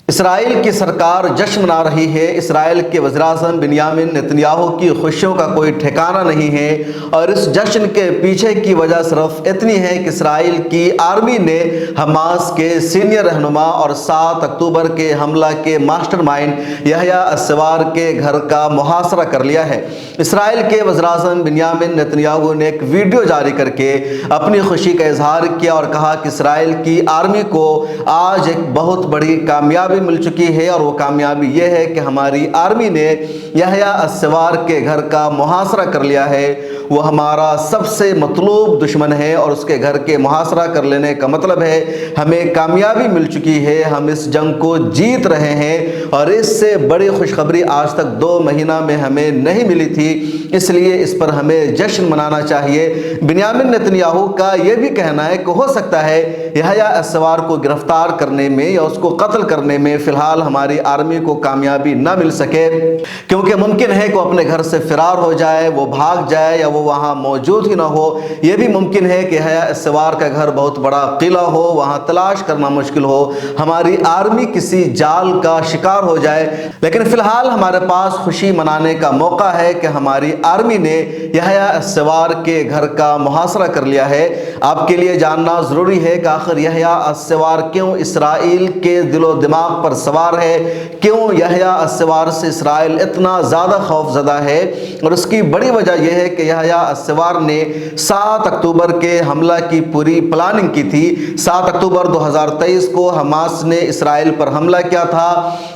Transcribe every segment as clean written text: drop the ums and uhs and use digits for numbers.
اسرائیل کی سرکار جشن منا رہی ہے۔ اسرائیل کے وزیر اعظم بنیامین نتنیاہو کی خوشیوں کا کوئی ٹھکانہ نہیں ہے، اور اس جشن کے پیچھے کی وجہ صرف اتنی ہے کہ اسرائیل کی آرمی نے حماس کے سینئر رہنما اور 7 اکتوبر کے حملہ کے ماسٹر مائنڈ یحییٰ السنوار کے گھر کا محاصرہ کر لیا ہے۔ اسرائیل کے وزیر اعظم بنیامین نتنیاہو نے ایک ویڈیو جاری کر کے اپنی خوشی کا اظہار کیا اور کہا کہ اسرائیل کی آرمی کو آج ایک بہت بڑی کامیابی مل چکی ہے، اور وہ کامیابی یہ ہے کہ ہماری آرمی نے یحییٰ السنوار کے گھر کا محاصرہ کر لیا ہے۔ وہ ہمارا سب سے مطلوب دشمن ہے، اور اس کے گھر کے محاصرہ کر لینے کا مطلب ہے ہمیں کامیابی مل چکی ہے، ہم اس جنگ کو جیت رہے ہیں، اور اس سے بڑی خوشخبری آج تک 2 مہینہ میں ہمیں نہیں ملی تھی، اس لیے اس پر ہمیں جشن منانا چاہیے۔ بنیامین نتنیاہو کا یہ بھی کہنا ہے کہ ہو سکتا ہے یحییٰ السنوار کو گرفتار کرنے میں یا اس کو قتل کرنے میں فی الحال ہماری آرمی کو کامیابی نہ مل سکے، کیونکہ ممکن ہے کہ وہ اپنے گھر سے فرار ہو جائے، وہ بھاگ جائے، یا وہ وہاں موجود ہی نہ ہو۔ یہ بھی ممکن ہے کہ یحییٰ السنوار کا گھر بہت بڑا قلعہ ہو، وہاں تلاش کرنا مشکل ہو، ہماری آرمی کسی جال کا شکار ہو جائے۔ لیکن فی الحال ہمارے پاس خوشی منانے کا موقع ہے کہ ہماری آرمی نے یحییٰ السنوار کے گھر کا محاصرہ کر لیا ہے۔ آپ کے لیے جاننا ضروری ہے کہ آخر یحییٰ السنوار کیوں اسرائیل کے دل و دماغ پر سوار ہے، کیوں یحییٰ السنوار سے اسرائیل اتنا زیادہ خوف زدہ ہے، اور اس کی بڑی وجہ یہ ہے کہ یحییٰ السنوار نے 7 اکتوبر کے حملہ کی پوری پلاننگ کی تھی۔ 7 اکتوبر 2023 کو حماس نے اسرائیل پر حملہ کیا تھا،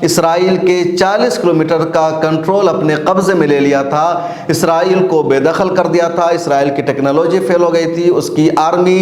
اسرائیل کے 40 کلومیٹر کا کنٹرول اپنے قبضے میں لے لیا تھا، اسرائیل کو بے دخل کر دیا تھا، اسرائیل کی ٹیکنالوجی فیل ہو گئی تھی، اس کی آرمی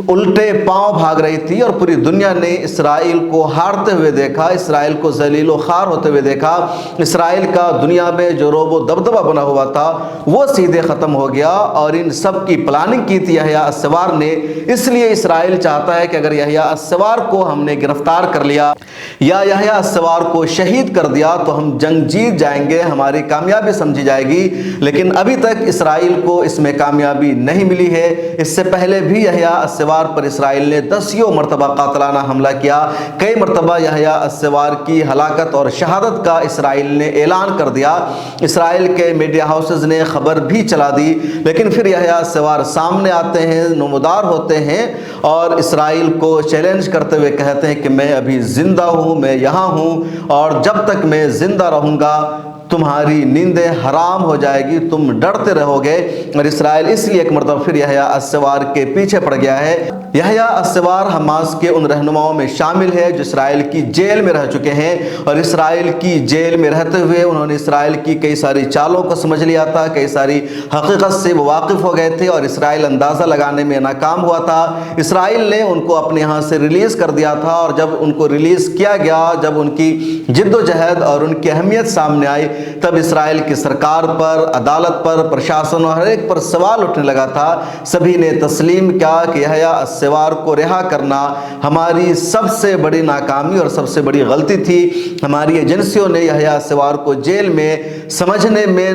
الٹے پاؤں بھاگ رہی تھی، اور پوری دنیا نے اسرائیل کو ہارتے ہوئے دیکھا، اسرائیل کو ذلیل و خوار ہوتے ہوئے دیکھا۔ اسرائیل کا دنیا میں جو رعب و دبدبہ بنا ہوا تھا وہ سیدھے ختم ہو گیا، اور ان سب کی پلاننگ کی تھی یحییٰ السنوار نے۔ اس لیے اسرائیل چاہتا ہے کہ اگر یحییٰ السنوار کو ہم نے گرفتار کر لیا یا یحییٰ السنوار کو شہید کر دیا تو ہم جنگ جیت جائیں گے، ہماری کامیابی سمجھی جائے گی۔ لیکن ابھی تک اسرائیل کو اس میں کامیابی نہیں ملی ہے۔ اس سے پہلے بھی یحییٰ السنوار پر اسرائیل نے 10 مرتبہ قاتلانہ حملہ کیا، کئی مرتبہ یحییٰ السنوار کی ہلاکت اور شہادت کا اسرائیل نے اعلان کر دیا، اسرائیل کے میڈیا ہاؤسز نے خبر بھی چلا دی، لیکن پھر یحییٰ السنوار سامنے آتے ہیں، نمودار ہوتے ہیں، اور اسرائیل کو چیلنج کرتے ہوئے کہتے ہیں کہ میں ابھی زندہ ہوں، میں یہاں ہوں، اور جب تک میں زندہ رہوں گا تمہاری نیندیں حرام ہو جائے گی، تم ڈرتے رہو گے۔ اور اسرائیل اس لیے ایک مرتبہ پھر یحییٰ السنوار کے پیچھے پڑ گیا ہے۔ یحییٰ السنوار حماس کے ان رہنماؤں میں شامل ہے جو اسرائیل کی جیل میں رہ چکے ہیں، اور اسرائیل کی جیل میں رہتے ہوئے انہوں نے اسرائیل کی کئی ساری چالوں کو سمجھ لیا تھا، کئی ساری حقیقت سے وہ واقف ہو گئے تھے، اور اسرائیل اندازہ لگانے میں ناکام ہوا تھا۔ اسرائیل نے ان کو اپنے یہاں سے ریلیز کر دیا تھا، اور جب ان کو ریلیز کیا گیا، جب ان کی جد و جہد اور ان کی اہمیت سامنے آئی، تب اسرائیل کی سرکار پر، عدالت پر، پرشاسن اور ہر ایک پر سوال اٹھنے لگا تھا۔ سبھی نے تسلیم کیا کہ یحییٰ السنوار کو رہا کرنا ہماری سب سے بڑی ناکامی اور سب سے بڑی غلطی تھی۔ ہماری ایجنسیوں نے یحییٰ السنوار کو جیل میں سمجھنے میں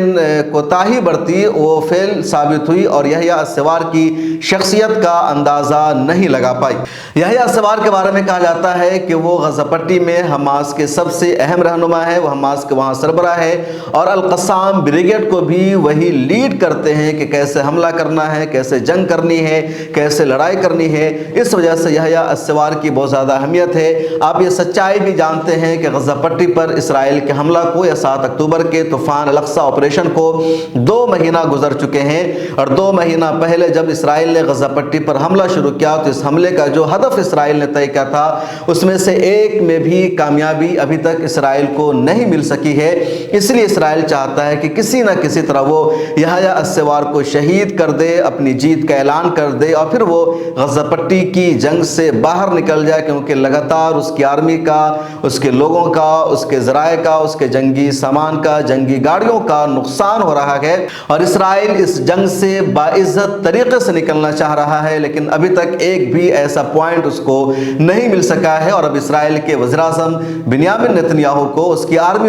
کوتاہی برتی، وہ فیل ثابت ہوئی، اور یحییٰ السنوار کی شخصیت کا اندازہ نہیں لگا پائی۔ یحییٰ السنوار کے بارے میں کہا جاتا ہے کہ وہ غزہ پٹی میں حماس کے سب سے اہم رہنما ہے، وہ حماس کے وہاں سربراہ ہے، اور القسام بریگیڈ کو بھی وہی لیڈ کرتے ہیں کہ کیسے حملہ کرنا ہے، کیسے جنگ کرنی ہے، کیسے لڑائی کرنی ہے۔ اس وجہ سے یحییٰ السنوار کی بہت زیادہ اہمیت ہے۔ آپ یہ سچائی بھی جانتے ہیں کہ غزہ پٹی پر اسرائیل کے حملہ کو یا 7 اکتوبر کے طوفان الاقصی آپریشن کو 2 مہینہ گزر چکے ہیں، اور 2 مہینہ پہلے جب اسرائیل نے غزہ پٹی پر حملہ شروع کیا تو اس حملے کا جو ہدف اسرائیل نے طے کیا تھا اس میں سے ایک میں بھی کامیابی ابھی تک اسرائیل کو نہیں مل سکی ہے۔ اس لیے اسرائیل چاہتا ہے کہ کسی نہ کسی طرح وہ یحییٰ السنوار کو شہید کر دے، اپنی جیت کا اعلان کر دے، اور پھر وہ غزہ پٹی کی جنگ سے باہر نکل جائے، کیونکہ لگاتار اس کی آرمی کا، اس کے لوگوں کا، اس کے ذرائع کا، اس کے جنگی سامان کا، جنگی گاڑیوں کا نقصان ہو رہا ہے، اور اسرائیل اس جنگ سے باعزت طریقے سے نکلنا چاہ رہا ہے، لیکن ابھی تک ایک بھی ایسا پوائنٹ اس کو نہیں مل سکا ہے۔ اور اب اسرائیل کے وزیر اعظم بنیامین نتنیاہو کو، اس کی آرمی